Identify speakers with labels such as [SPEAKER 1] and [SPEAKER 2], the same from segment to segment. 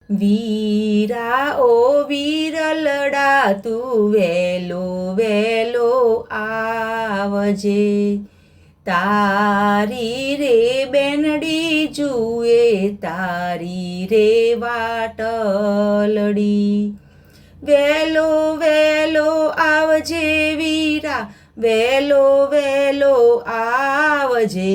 [SPEAKER 1] વીરા ઓ વીરલડા તું વેલો વેલો આવજે, તારી રે બેનડી જુએ તારી રે વાટલડી, વેલો વેલો આવજે વીરા વેલો વેલો આવજે,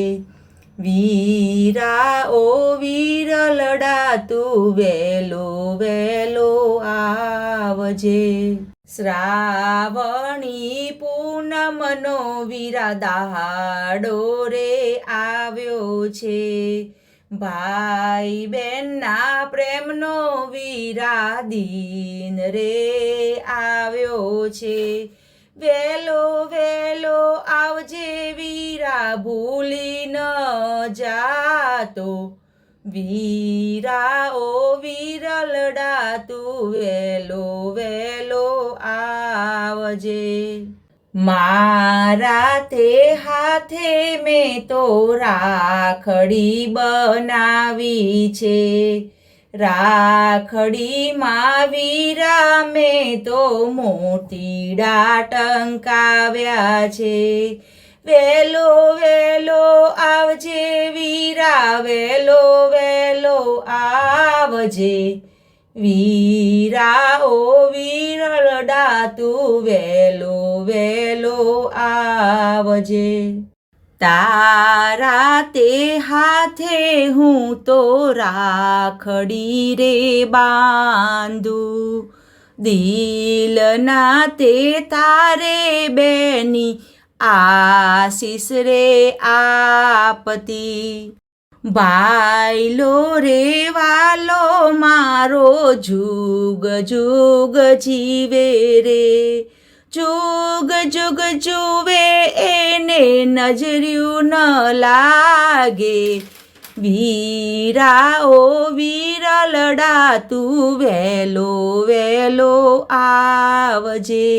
[SPEAKER 1] વીરા ઓ વીરલડા તું વેલો વેલો આવજે. શ્રાવણી પૂનમનો વીરા દાડો રે આવ્યો છે, ભાઈ બહેનના પ્રેમનો વીરા દિન રે આવ્યો છે, વેલો વેલો આવજે વીરા ભૂલી ન જાતો, વીરા ઓ વીરલડા તું વેલો વેલો આવજે. મારા તે હાથે મેં તો રાખડી બનાવી છે, રાખડીમાં વીરા મેં તો મોતીડા ટંકાવ્યા છે, વેલો વેલો આવજે વીરા વેલો વેલો આવજે, વીરા ઓ વીરલડા તું વેલો વેલો આવજે. તારા તે હાથે હું તો રાખડી રે બાંધું, દિલના તે તારે બેની આશીષ રે આપતી, ભાઈલો રે વાલો મારો જુગ જુગ જીવે રે, જુગ જુગ જુવે એને નજર્યું ન લાગે, વીરા ઓ વીરલડા તું વેલો વેલો આવજે,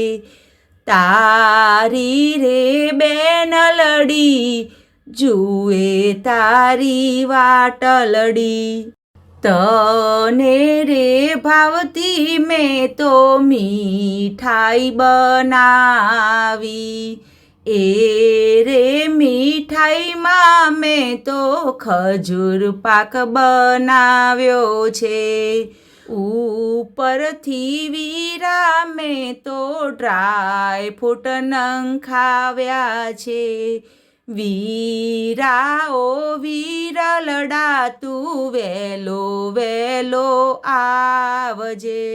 [SPEAKER 1] તારી રે બેનલડી જુએ તારી વાટલડી, તને રે ભાવતી મેં તો મીઠાઈ બનાવી, એ રે મીઠાઈમાં મેં તો ખજૂર પાક બનાવ્યો છે, ઉપરથી વીરા મેં તો ડ્રાય ફ્રૂટ નંખાવ્યા છે, વીરા ઓ વીરલડા તું વેલો વેલો આવજે,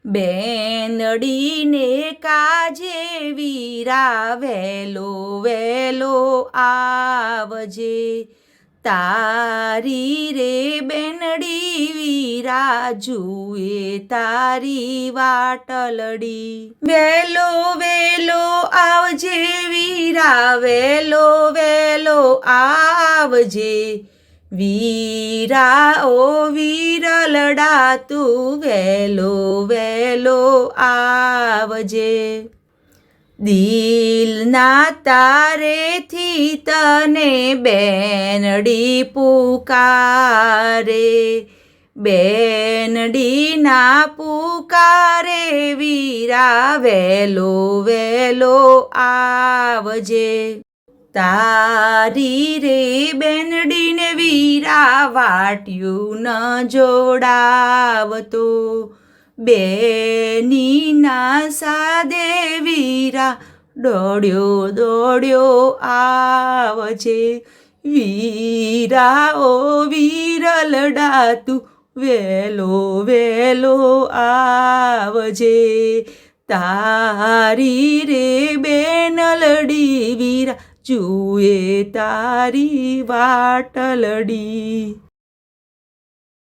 [SPEAKER 1] બેનડીને કાજે વીરા વેલો વેલો આવજે, તારી રે બેનડી વીરા જુએ તારી વાટલડી, વેલો વેલો આવજે વીરા વેલો વેલો આવજે, વીરા ઓ વીરલડા તું વેલો વેલો આવજે, દિલના તારેથી તને બેનડી પુકારે, બેનડીના પુકારે વીરા વેલો વેલો આવજે, તારી રે બેનડીને વીરા વાટ્યું ન જોડાવતો, બેનીના સાદે વીરા દોડ્યો દોડ્યો આવજે, વીરા ઓ વીરલડા તું વેલો વેલો આવજે, તારી રે બેનલડી વીરા જુએ તારી વાટલડી.